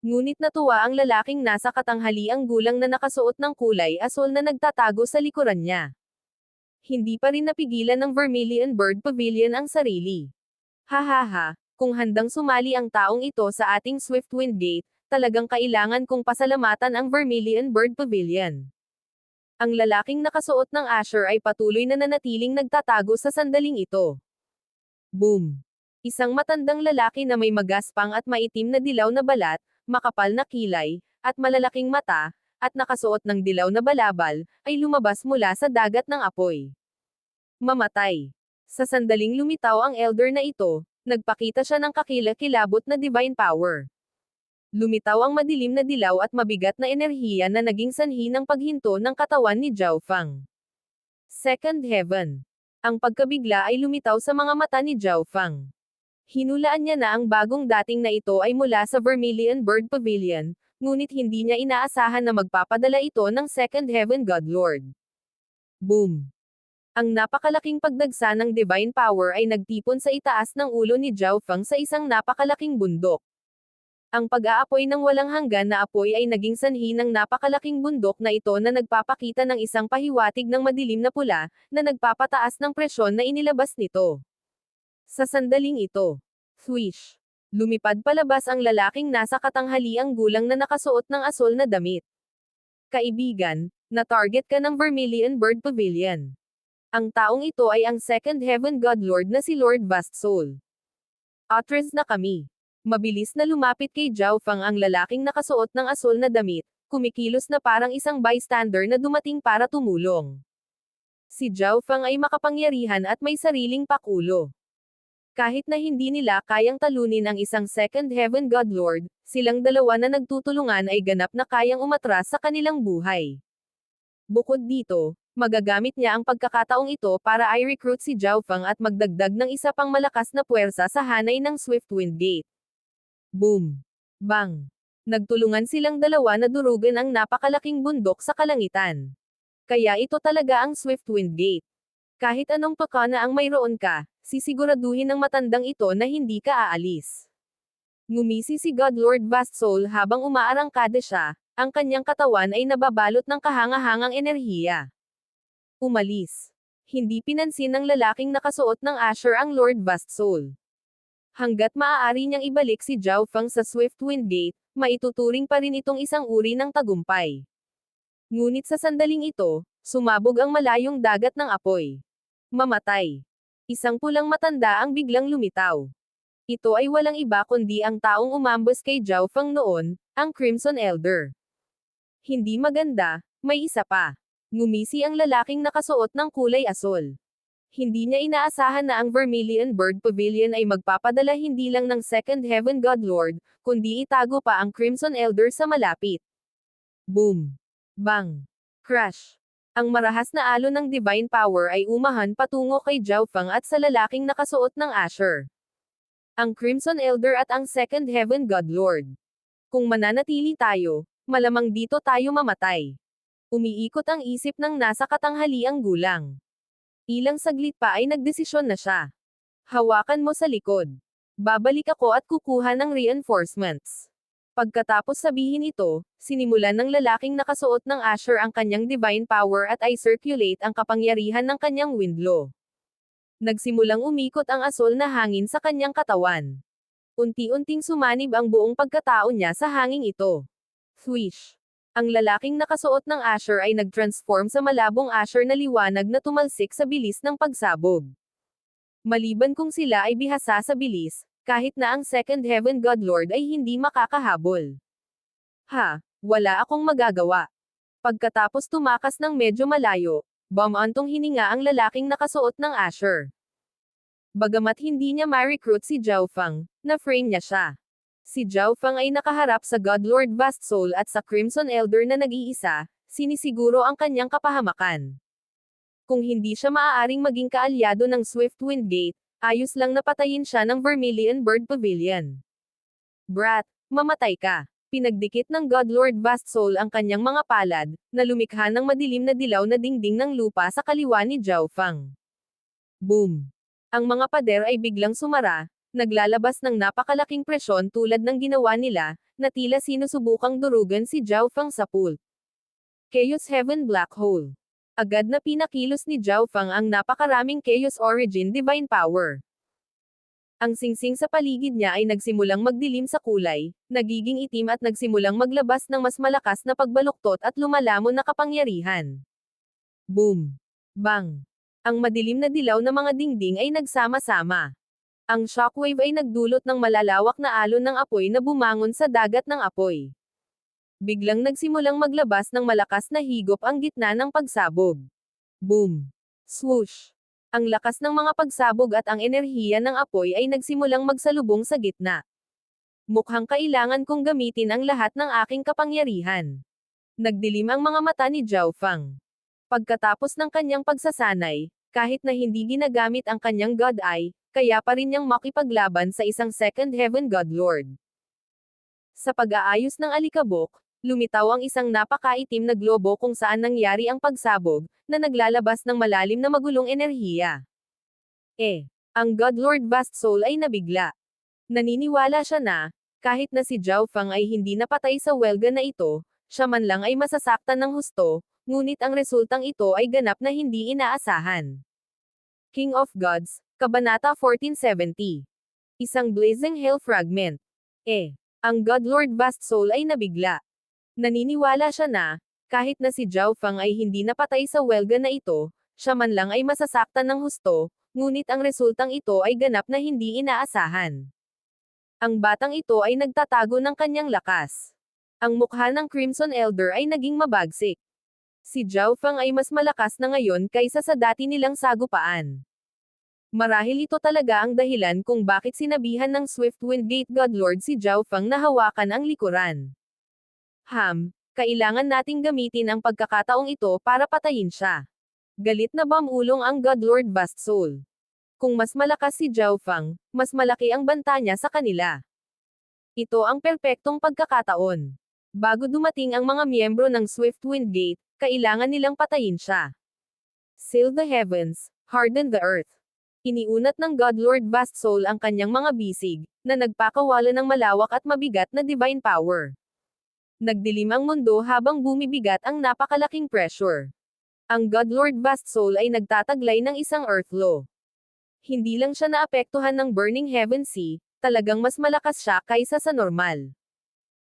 Ngunit natuwa ang lalaking nasa katanghaliang gulang na nakasuot ng kulay asul na nagtatago sa likuran niya. Hindi pa rin napigilan ng Vermilion Bird Pavilion ang sarili. Hahaha, kung handang sumali ang taong ito sa ating Swift Wind Gate, talagang kailangan kong pasalamatan ang Vermilion Bird Pavilion. Ang lalaking nakasuot ng Asher ay patuloy na nanatiling nagtatago sa sandaling ito. Boom! Isang matandang lalaki na may magaspang at maitim na dilaw na balat, makapal na kilay, at malalaking mata, at nakasuot ng dilaw na balabal, ay lumabas mula sa dagat ng apoy. Mamatay. Sa sandaling lumitaw ang elder na ito, nagpakita siya ng kakilakilabot na divine power. Lumitaw ang madilim na dilaw at mabigat na enerhiya na naging sanhi ng paghinto ng katawan ni Zhao Fang. Second Heaven. Ang pagkabigla ay lumitaw sa mga mata ni Zhao Fang. Hinulaan niya na ang bagong dating na ito ay mula sa Vermilion Bird Pavilion, ngunit hindi niya inaasahan na magpapadala ito ng Second Heaven God Lord. Boom! Ang napakalaking pagdagsa ng divine power ay nagtipon sa itaas ng ulo ni Zhao Fang sa isang napakalaking bundok. Ang pag-aapoy ng walang hanggan na apoy ay naging sanhi ng napakalaking bundok na ito na nagpapakita ng isang pahiwatig ng madilim na pula, na nagpapataas ng presyon na inilabas nito. Sa sandaling ito, swish! Lumipad palabas ang lalaking nasa katanghaliang gulang na nakasuot ng asul na damit. Kaibigan, na-target ka ng Vermilion Bird Pavilion. Ang taong ito ay ang Second Heaven God Lord na si Lord Vast Soul. Atras na kami. Mabilis na lumapit kay Zhao Fang ang lalaking nakasuot ng asul na damit, kumikilos na parang isang bystander na dumating para tumulong. Si Zhao Fang ay makapangyarihan at may sariling pakulo. Kahit na hindi nila kayang talunin ang isang Second Heaven God Lord, silang dalawa na nagtutulungan ay ganap na kayang umatras sa kanilang buhay. Bukod dito, magagamit niya ang pagkakataong ito para i-recruit si Zhao Fang at magdagdag ng isa pang malakas na puwersa sa hanay ng Swift Wind Gate. Boom! Bang! Nagtulungan silang dalawa na durugan ang napakalaking bundok sa kalangitan. Kaya ito talaga ang Swift Wind Gate. Kahit anong pakana ang mayroon ka, sisiguraduhin ng matandang ito na hindi ka aalis. Ngumisi si God Lord Vast Soul habang umaarangkada siya, ang kanyang katawan ay nababalot ng kahangahangang enerhiya. Umalis. Hindi pinansin ng lalaking nakasuot ng Asher ang Lord Vast Soul. Hanggat maaari niyang ibalik si Zhao Fang sa Swift Wind Gate, maituturing pa rin itong isang uri ng tagumpay. Ngunit sa sandaling ito, sumabog ang malayong dagat ng apoy. Mamatay. Isang pulang matanda ang biglang lumitaw. Ito ay walang iba kundi ang taong umambos kay Zhao Fang noon, ang Crimson Elder. Hindi maganda, may isa pa. Ngumisi ang lalaking nakasuot ng kulay asul. Hindi niya inaasahan na ang Vermilion Bird Pavilion ay magpapadala hindi lang ng Second Heaven God Lord, kundi itago pa ang Crimson Elder sa malapit. Boom! Bang! Crash! Ang marahas na alon ng divine power ay umahan patungo kay Zhao Fang at sa lalaking nakasuot ng Asher. Ang Crimson Elder at ang Second Heaven God Lord. Kung mananatili tayo, malamang dito tayo mamatay. Umiikot ang isip ng nasa katanghaliang gulang. Ilang saglit pa ay nagdesisyon na siya. Hawakan mo sa likod. Babalik ako at kukuha ng reinforcements. Pagkatapos sabihin ito, sinimulan ng lalaking nakasuot ng Asher ang kanyang divine power at i-circulate ang kapangyarihan ng kanyang windlaw. Nagsimulang umikot ang asul na hangin sa kanyang katawan. Unti-unting sumanib ang buong pagkatao niya sa hanging ito. Swish! Ang lalaking nakasuot ng Asher ay nag-transform sa malabong Asher na liwanag na tumalsik sa bilis ng pagsabog. Maliban kung sila ay bihasa sa bilis, kahit na ang Second Heaven God Lord ay hindi makakahabol. Wala akong magagawa. Pagkatapos tumakas ng medyo malayo, bumantong hininga ang lalaking nakasuot ng Asher. Bagamat hindi niya ma-recruit si Zhao Fang, na-frame niya siya. Si Zhao Fang ay nakaharap sa God Lord Vast Soul at sa Crimson Elder na nag-iisa, sinisiguro ang kanyang kapahamakan. Kung hindi siya maaaring maging kaalyado ng Swiftwind Gate, ayos lang na patayin siya ng Vermilion Bird Pavilion. Brat, mamatay ka. Pinagdikit ng God Lord Vast Soul ang kanyang mga palad, na lumikha ng madilim na dilaw na dingding ng lupa sa kaliwa ni Zhao Fang. Boom! Ang mga pader ay biglang sumara, naglalabas ng napakalaking presyon tulad ng ginawa nila, na tila sinusubukang durugan si Zhao Fang sa pool. Chaos Heaven Black Hole. Agad na pinakilos ni Zhao Fang ang napakaraming Chaos Origin Divine Power. Ang singsing sa paligid niya ay nagsimulang magdilim sa kulay, nagiging itim at nagsimulang maglabas ng mas malakas na pagbaluktot at lumalamon na kapangyarihan. Boom! Bang! Ang madilim na dilaw na mga dingding ay nagsama-sama. Ang shockwave ay nagdulot ng malalawak na alon ng apoy na bumangon sa dagat ng apoy. Biglang nagsimulang maglabas ng malakas na higop ang gitna ng pagsabog. Boom! Swoosh! Ang lakas ng mga pagsabog at ang enerhiya ng apoy ay nagsimulang magsalubong sa gitna. Mukhang kailangan kong gamitin ang lahat ng aking kapangyarihan. Nagdilim ang mga mata ni Zhao Fang. Pagkatapos ng kanyang pagsasanay, kahit na hindi ginagamit ang kanyang God Eye, kaya pa rin niyang makipaglaban sa isang Second Heaven God Lord. Sa pag-aayos ng alikabok, lumitaw ang isang napakaitim na globo kung saan nangyari ang pagsabog, na naglalabas ng malalim na magulong enerhiya. Ang God Lord Vast Soul ay nabigla. Naniniwala siya na, kahit na si Zhao Fang ay hindi napatay sa welga na ito, siya man lang ay masasaktan ng husto, ngunit ang resultang ito ay ganap na hindi inaasahan. King of Gods, Kabanata 1470. Isang Blazing Hell Fragment. Ang God Lord Vast Soul ay nabigla. Naniniwala siya na, kahit na si Zhao Fang ay hindi napatay sa welga na ito, siya man lang ay masasaktan ng husto, ngunit ang resultang ito ay ganap na hindi inaasahan. Ang batang ito ay nagtatago ng kanyang lakas. Ang mukha ng Crimson Elder ay naging mabagsik. Si Zhao Fang ay mas malakas na ngayon kaysa sa dati nilang sagupaan. Marahil ito talaga ang dahilan kung bakit sinabihan ng Swiftwind Gate God Lord si Zhao Fang na hawakan ang likuran. Kailangan nating gamitin ang pagkakataong ito para patayin siya. Galit na bamulong ang God Lord Vast Soul. Kung mas malakas si Zhao Fang, mas malaki ang banta niya sa kanila. Ito ang perpektong pagkakataon. Bago dumating ang mga miyembro ng Swiftwind Gate, kailangan nilang patayin siya. Seal the heavens, harden the earth. Iniunat ng God Lord Vast Soul ang kanyang mga bisig, na nagpakawala ng malawak at mabigat na divine power. Nagdilim ang mundo habang bumibigat ang napakalaking pressure. Ang God Lord Vast Soul ay nagtataglay ng isang earth law. Hindi lang siya naapektuhan ng Burning Heaven Sea, talagang mas malakas siya kaysa sa normal.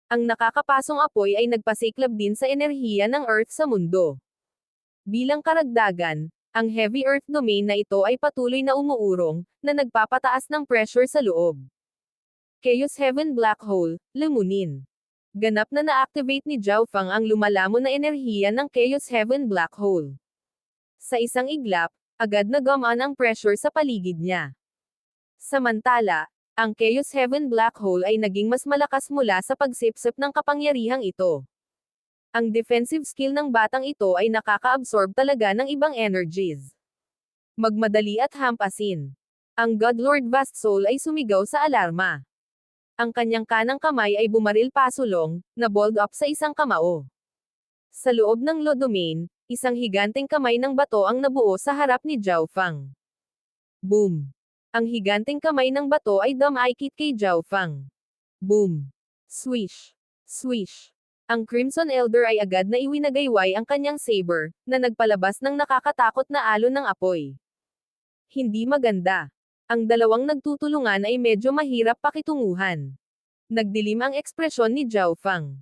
Ang nakakapasong apoy ay nagpasiklab din sa enerhiya ng earth sa mundo. Bilang karagdagan, ang heavy earth domain na ito ay patuloy na umuurong, na nagpapataas ng pressure sa loob. Chaos Heaven Black Hole, Lamunin. Ganap na na-activate ni Zhao Fang ang lumalamon na enerhiya ng Chaos Heaven Black Hole. Sa isang iglap, agad na gumaan ang pressure sa paligid niya. Samantala, ang Chaos Heaven Black Hole ay naging mas malakas mula sa pagsipsip ng kapangyarihang ito. Ang defensive skill ng batang ito ay nakaka-absorb talaga ng ibang energies. Magmadali at hampasin. Ang God Lord Vast Soul ay sumigaw sa alarma. Ang kanyang kanang kamay ay bumaril pasulong, na bold up sa isang kamao. Sa loob ng Lo Domain, isang higanteng kamay ng bato ang nabuo sa harap ni Zhao Fang. Boom! Ang higanteng kamay ng bato ay dumikit kay Zhao Fang. Boom! Swish! Swish! Ang Crimson Elder ay agad na iwinagayway ang kanyang saber, na nagpalabas ng nakakatakot na alon ng apoy. Hindi maganda. Ang dalawang nagtutulungan ay medyo mahirap pakitunguhan. Nagdilim ang ekspresyon ni Zhao Fang.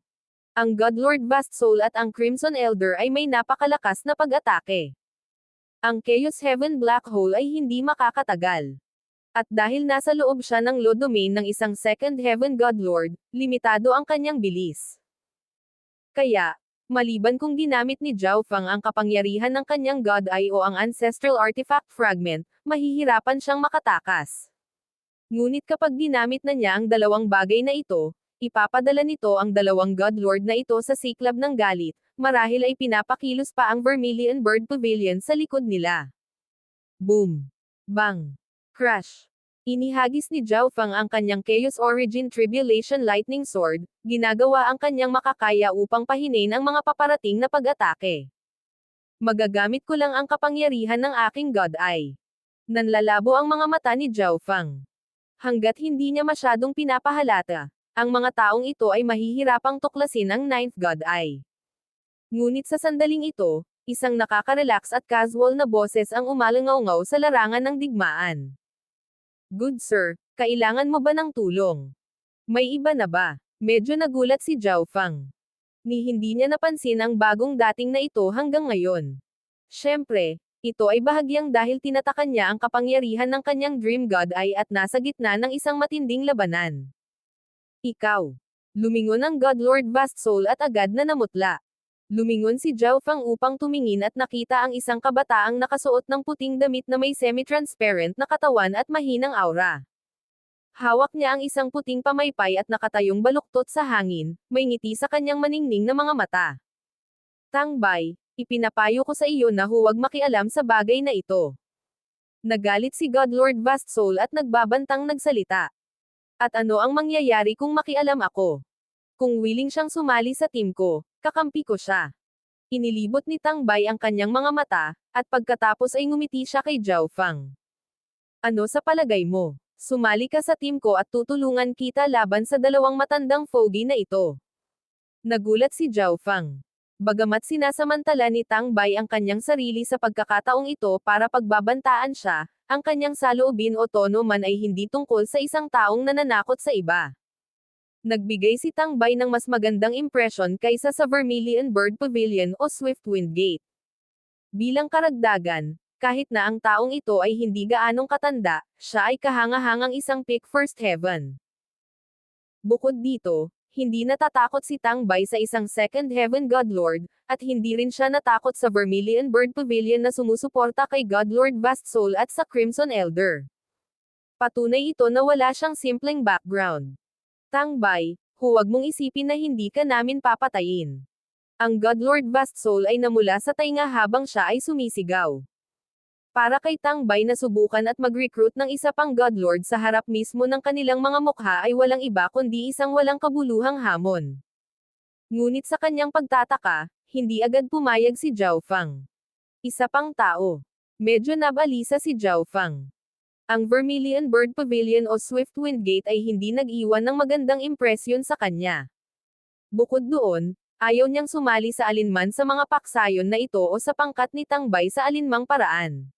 Ang God Lord Vast Soul at ang Crimson Elder ay may napakalakas na pag-atake. Ang Chaos Heaven Black Hole ay hindi makakatagal. At dahil nasa loob siya ng low domain ng isang Second Heaven God Lord, limitado ang kanyang bilis. Kaya, maliban kung ginamit ni Zhao Feng ang kapangyarihan ng kanyang God Eye o ang Ancestral Artifact Fragment, mahihirapan siyang makatakas. Ngunit kapag ginamit na niya ang dalawang bagay na ito, ipapadala nito ang dalawang God Lord na ito sa siklab ng galit, marahil ay pinapakilos pa ang Vermilion Bird Pavilion sa likod nila. Boom! Bang! Crash! Inihagis ni Zhao Feng ang kanyang Chaos Origin Tribulation Lightning Sword, ginagawa ang kanyang makakaya upang pahinain ang mga paparating na pag-atake. Magagamit ko lang ang kapangyarihan ng aking God Eye. Nanlalabo ang mga mata ni Zhao Feng. Hanggat hindi niya masyadong pinapahalata, ang mga taong ito ay mahihirapang tuklasin ang Ninth God Eye. Ngunit sa sandaling ito, isang nakaka-relax at casual na boses ang umalangaw-ngaw sa larangan ng digmaan. Good sir, kailangan mo ba ng tulong? May iba na ba? Medyo nagulat si Zhao Feng. Ni hindi niya napansin ang bagong dating na ito hanggang ngayon. Siyempre, ito ay bahagyang dahil tinatakan niya ang kapangyarihan ng kanyang Dream God Eye at nasa gitna ng isang matinding labanan. Ikaw. Lumingon ang God Lord Vast Soul at agad na namutla. Lumingon si Zhao Feng upang tumingin at nakita ang isang kabataang nakasuot ng puting damit na may semi-transparent na katawan at mahinang aura. Hawak niya ang isang puting pamaypay at nakatayong baluktot sa hangin, may ngiti sa kanyang maningning na mga mata. Tang Bai, ipinapayo ko sa iyo na huwag makialam sa bagay na ito. Nagalit si God Lord Vast Soul at nagbabantang nagsalita. At ano ang mangyayari kung makialam ako? Kung willing siyang sumali sa team ko, kakampi ko siya. Inilibot ni Tang Bai ang kanyang mga mata, at pagkatapos ay ngumiti siya kay Zhao Feng. Ano sa palagay mo? Sumali ka sa team ko at tutulungan kita laban sa dalawang matandang fogey na ito. Nagulat si Zhao Feng. Bagamat sinasamantala ni Tang Bai ang kanyang sarili sa pagkakataong ito para pagbabantaan siya, ang kanyang saloobin o tono man ay hindi tungkol sa isang taong nananakot sa iba. Nagbigay si Tang Bai ng mas magandang impresyon kaysa sa Vermilion Bird Pavilion o Swiftwind Gate. Bilang karagdagan, kahit na ang taong ito ay hindi gaanong katanda, siya ay kahangahangang isang pick First Heaven. Bukod dito, hindi natatakot si Tang Bai sa isang Second Heaven God Lord, at hindi rin siya natakot sa Vermilion Bird Pavilion na sumusuporta kay God Lord Vast Soul at sa Crimson Elder. Patunay ito na wala siyang simpleng background. Tang Bai, huwag mong isipin na hindi ka namin papatayin. Ang God Lord Vast Soul ay namula sa tainga habang siya ay sumisigaw. Para kay Tang Bai na subukan at mag-recruit ng isa pang God Lord sa harap mismo ng kanilang mga mukha ay walang iba kundi isang walang kabuluhang hamon. Ngunit sa kanyang pagtataka, hindi agad pumayag si Zhao Feng. Isa pang tao. Medyo nabalisa si Zhao Feng. Ang Vermilion Bird Pavilion o Swiftwind Gate ay hindi nag-iwan ng magandang impresyon sa kanya. Bukod doon, ayaw niyang sumali sa alinman sa mga paksayon na ito o sa pangkat ni Tang Bai sa alinmang paraan.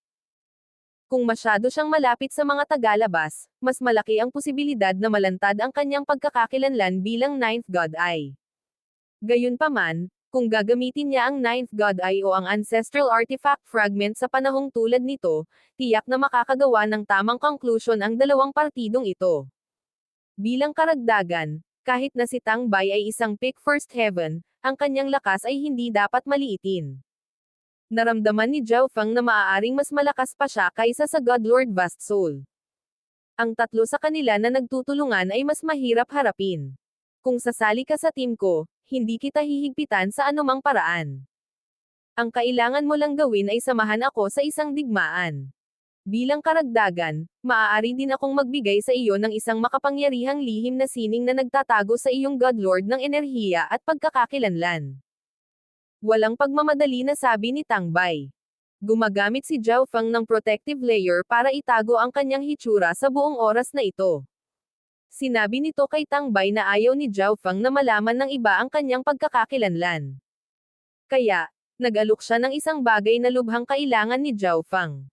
Kung masyado siyang malapit sa mga tagalabas, mas malaki ang posibilidad na malantad ang kanyang pagkakakilanlan bilang Ninth God Eye. Gayunpaman, kung gagamitin niya ang Ninth God Eye o ang Ancestral Artifact Fragment sa panahong tulad nito, tiyak na makakagawa ng tamang conclusion ang dalawang partidong ito. Bilang karagdagan, kahit na si Tang Bai ay isang pick First Heaven, ang kanyang lakas ay hindi dapat maliitin. Naramdaman ni Zhao Feng na maaaring mas malakas pa siya kaysa sa God Lord Vast Soul. Ang tatlo sa kanila na nagtutulungan ay mas mahirap harapin. Kung sasali ka sa team ko, hindi kita hihigpitan sa anumang paraan. Ang kailangan mo lang gawin ay samahan ako sa isang digmaan. Bilang karagdagan, maaari din akong magbigay sa iyo ng isang makapangyarihang lihim na sining na nagtatago sa iyong God Lord ng enerhiya at pagkakakilanlan. Walang pagmamadali na sabi ni Tang Bai. Gumagamit si Zhao Feng ng protective layer para itago ang kanyang hitsura sa buong oras na ito. Sinabi nito kay Tang Bai na ayaw ni Zhao Feng na malaman ng iba ang kanyang pagkakakilanlan. Kaya, nag-alok siya ng isang bagay na lubhang kailangan ni Zhao Feng.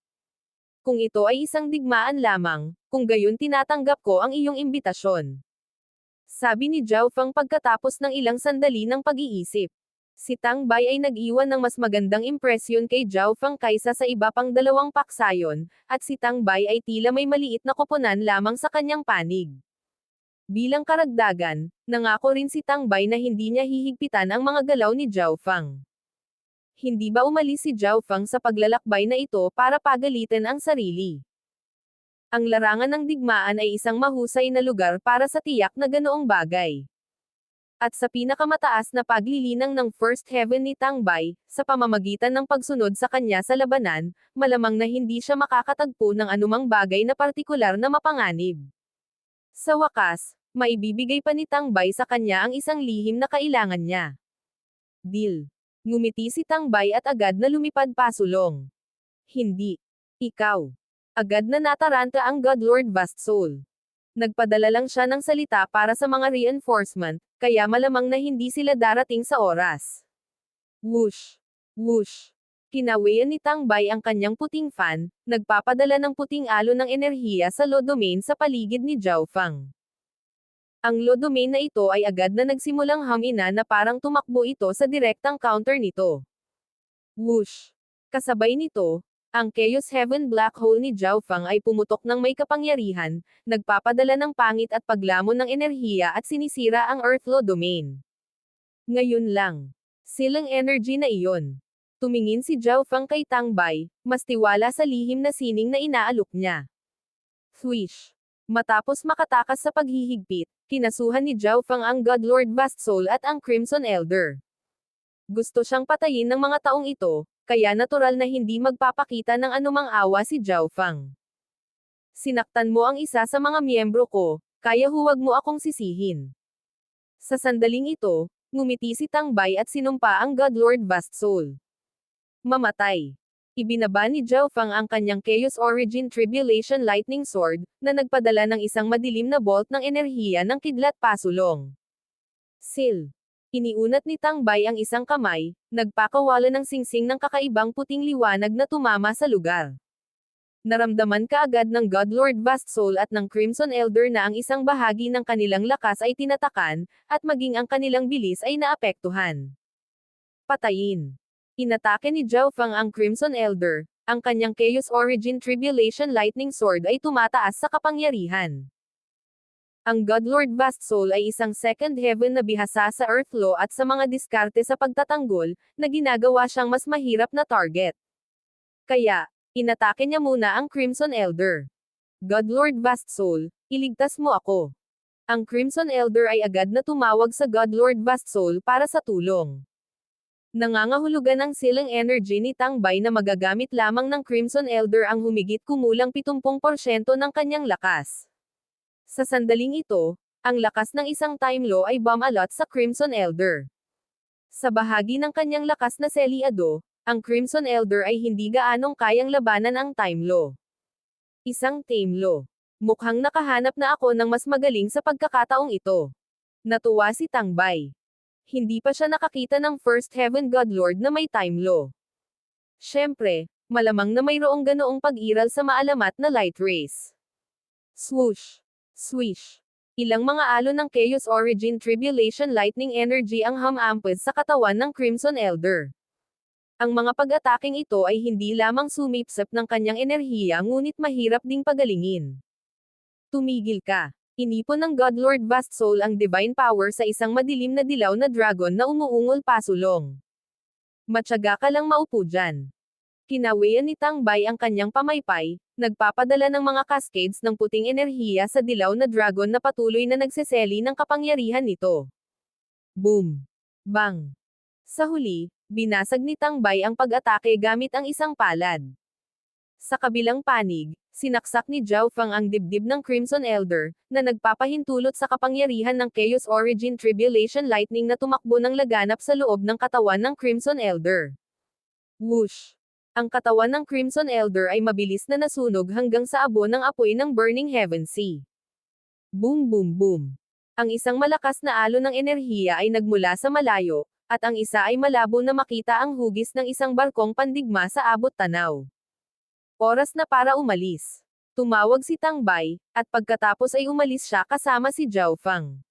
Kung ito ay isang digmaan lamang, kung gayon tinatanggap ko ang iyong imbitasyon. Sabi ni Zhao Feng pagkatapos ng ilang sandali ng pag-iisip. Si Tang Bai ay nag-iwan ng mas magandang impresyon kay Zhao Fang kaysa sa iba pang dalawang paksayon, at si Tang Bai ay tila may maliit na koponan lamang sa kanyang panig. Bilang karagdagan, nangako rin si Tang Bai na hindi niya hihigpitan ang mga galaw ni Zhao Fang. Hindi ba umalis si Zhao Fang sa paglalakbay na ito para pagalitan ang sarili? Ang larangan ng digmaan ay isang mahusay na lugar para sa tiyak na ganoong bagay. At sa pinakamataas na paglilinang ng First Heaven ni Tang Bai, sa pamamagitan ng pagsunod sa kanya sa labanan, malamang na hindi siya makakatagpo ng anumang bagay na partikular na mapanganib. Sa wakas, maibibigay pa ni Tang Bai sa kanya ang isang lihim na kailangan niya. Deal. Ngumiti si Tang Bai at agad na lumipad pasulong. Hindi. Ikaw. Agad na nataranta ang Godlord Vast Soul. Nagpadala lang siya ng salita para sa mga reinforcement, kaya malamang na hindi sila darating sa oras. Whoosh! Whoosh! Kinawian ni Tang Bai ang kanyang puting fan, nagpapadala ng puting alon ng enerhiya sa Lo Domain sa paligid ni Zhao Fang. Ang Lo Domain na ito ay agad na nagsimulang humina na parang tumakbo ito sa direktang counter nito. Whoosh! Kasabay nito, ang Chaos Heaven Black Hole ni Zhao Fang ay pumutok ng may kapangyarihan, nagpapadala ng pangit at paglamon ng enerhiya at sinisira ang Earth Lo Domain. Ngayon lang. Silang energy na iyon. Tumingin si Zhao Fang kay Tang Bai, mas tiwala sa lihim na sining na inaalok niya. Swish! Matapos makatakas sa paghihigpit, kinasuhan ni Zhao Fang ang Godlord Vast Soul at ang Crimson Elder. Gusto siyang patayin ng mga taong ito, kaya natural na hindi magpapakita ng anumang awa si Zhao Fang. Sinaktan mo ang isa sa mga miyembro ko, kaya huwag mo akong sisihin. Sa sandaling ito, ngumiti si Tang Bai at sinumpa ang Godlord Vast Soul. Mamatay. Ibinaba ni Zhao Fang ang kanyang Chaos Origin Tribulation Lightning Sword, na nagpadala ng isang madilim na bolt ng enerhiya ng kidlat pasulong. Sil. Iniunat ni Tang Bai ang isang kamay, nagpakawala ng singsing ng kakaibang puting liwanag na tumama sa lugar. Naramdaman kaagad ng Godlord Vast Soul at ng Crimson Elder na ang isang bahagi ng kanilang lakas ay tinatakan, at maging ang kanilang bilis ay naapektuhan. Patayin. Inatake ni Zhao Fang ang Crimson Elder, ang kanyang Chaos Origin Tribulation Lightning Sword ay tumataas sa kapangyarihan. Ang Godlord Vast Soul ay isang second heaven na bihasa sa Earth Law at sa mga diskarte sa pagtatanggol, na ginagawa siyang mas mahirap na target. Kaya, inatake niya muna ang Crimson Elder. Godlord Vast Soul, iligtas mo ako. Ang Crimson Elder ay agad na tumawag sa Godlord Vast Soul para sa tulong. Nangangahulugan ang silang energy ni Tang Bai na magagamit lamang ng Crimson Elder ang humigit kumulang 70% ng kanyang lakas. Sa sandaling ito, ang lakas ng isang Time Law ay bumalot sa Crimson Elder. Sa bahagi ng kanyang lakas na selyado, ang Crimson Elder ay hindi gaanong kayang labanan ang Time Law. Isang Time Law. Mukhang nakahanap na ako ng mas magaling sa pagkakataong ito. Natuwa si Tang Bai. Hindi pa siya nakakita ng First Heaven Godlord na may Time Law. Siyempre, malamang na mayroong ganoong pag-iral sa maalamat na light race. Swoosh! Swish! Ilang mga alon ng Chaos Origin Tribulation Lightning Energy ang humamped sa katawan ng Crimson Elder. Ang mga pag-ataking ito ay hindi lamang sumipsip ng kanyang enerhiya ngunit mahirap ding pagalingin. Tumigil ka! Inipon ng Godlord Vast Soul ang divine power sa isang madilim na dilaw na dragon na umuungol pasulong. Matyaga ka lang maupo dyan. Kinawian ni Tang Bai ang kanyang pamaypay, nagpapadala ng mga cascades ng puting enerhiya sa dilaw na dragon na patuloy na nagseseli ng kapangyarihan nito. Boom! Bang! Sa huli, binasag ni Tang Bai ang pag-atake gamit ang isang palad. Sa kabilang panig, sinaksak ni Zhao Fang ang dibdib ng Crimson Elder, na nagpapahintulot sa kapangyarihan ng Chaos Origin Tribulation Lightning na tumakbo ng laganap sa loob ng katawan ng Crimson Elder. Whoosh! Ang katawan ng Crimson Elder ay mabilis na nasunog hanggang sa abo ng apoy ng Burning Heaven Sea. Boom boom boom! Ang isang malakas na alon ng enerhiya ay nagmula sa malayo, at ang isa ay malabo na makita ang hugis ng isang barkong pandigma sa abot tanaw. Oras na para umalis. Tumawag si Tang Bai, at pagkatapos ay umalis siya kasama si Zhao Fang.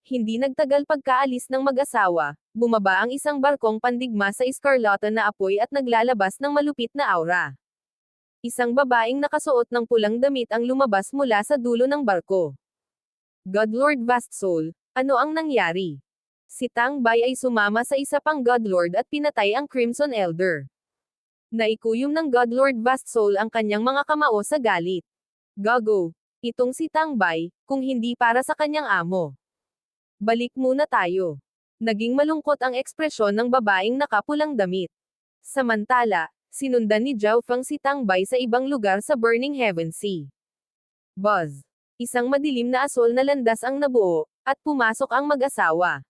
Hindi nagtagal pagkaalis ng mag-asawa, bumaba ang isang barkong pandigma sa iskarlata na apoy at naglalabas ng malupit na aura. Isang babaeng nakasuot ng pulang damit ang lumabas mula sa dulo ng barko. Godlord Vastsoul, ano ang nangyari? Si Tang Bai ay sumama sa isa pang Godlord at pinatay ang Crimson Elder. Naikuyom ng Godlord Vastsoul ang kanyang mga kamao sa galit. Gago. Itong si Tang Bai, kung hindi para sa kanyang amo. Balik muna tayo. Naging malungkot ang ekspresyon ng babaeng nakapulang damit. Samantala, sinundan ni Zhao Feng si Tang Bai sa ibang lugar sa Burning Heaven Sea. Buzz. Isang madilim na asol na landas ang nabuo, at pumasok ang mag-asawa.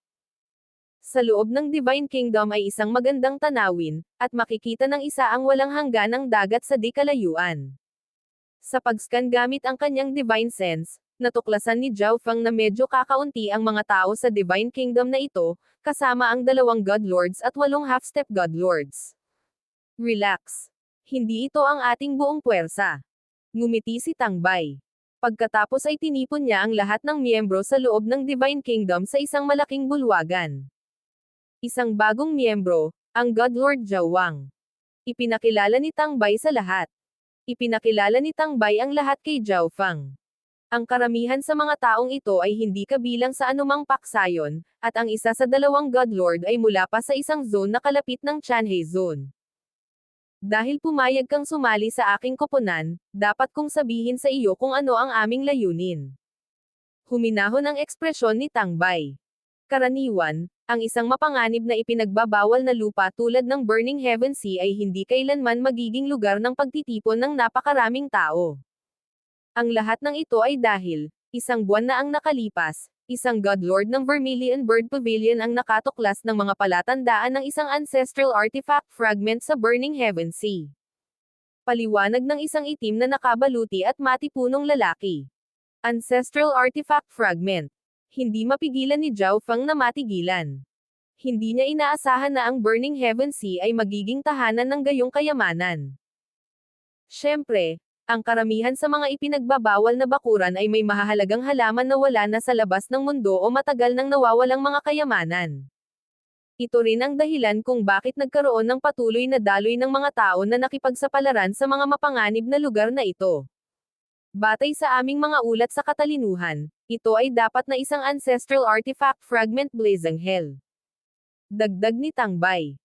Sa loob ng Divine Kingdom ay isang magandang tanawin, at makikita ng isa ang walang hangganang dagat sa di kalayuan. Sa pag-scan gamit ang kanyang Divine Sense, natuklasan ni Zhao Feng na medyo kakaunti ang mga tao sa Divine Kingdom na ito, kasama ang 2 Godlords at 8 half-step Godlords. Relax. Hindi ito ang ating buong puwersa. Ngumiti si Tang Bai. Pagkatapos ay tinipon niya ang lahat ng miyembro sa loob ng Divine Kingdom sa isang malaking bulwagan. Isang bagong miyembro, ang Godlord Zhao Wang. Ipinakilala ni Tang Bai sa lahat. Ipinakilala ni Tang Bai ang lahat kay Zhao Feng. Ang karamihan sa mga taong ito ay hindi kabilang sa anumang paksayon, at ang isa sa 2 Godlord ay mula pa sa isang zone na kalapit ng Chanhe Zone. Dahil pumayag kang sumali sa aking koponan, dapat kong sabihin sa iyo kung ano ang aming layunin. Huminahon ang ekspresyon ni Tang Bai. Karaniwan, ang isang mapanganib na ipinagbabawal na lupa tulad ng Burning Heaven Sea ay hindi kailanman magiging lugar ng pagtitipon ng napakaraming tao. Ang lahat ng ito ay dahil, isang buwan na ang nakalipas, isang Godlord ng Vermilion Bird Pavilion ang nakatuklas ng mga palatandaan ng isang ancestral artifact fragment sa Burning Heaven Sea. Paliwanag ng isang itim na nakabaluti at matipunong lalaki. Ancestral artifact fragment. Hindi mapigilan ni Zhao Feng na matigilan. Hindi niya inaasahan na ang Burning Heaven Sea ay magiging tahanan ng gayong kayamanan. Siyempre, ang karamihan sa mga ipinagbabawal na bakuran ay may mahahalagang halaman na wala na sa labas ng mundo o matagal nang nawawalang mga kayamanan. Ito rin ang dahilan kung bakit nagkaroon ng patuloy na daloy ng mga tao na nakipagsapalaran sa mga mapanganib na lugar na ito. Batay sa aming mga ulat sa katalinuhan, ito ay dapat na isang ancestral artifact fragment Blazing Hell. Dagdag ni Tang Bai.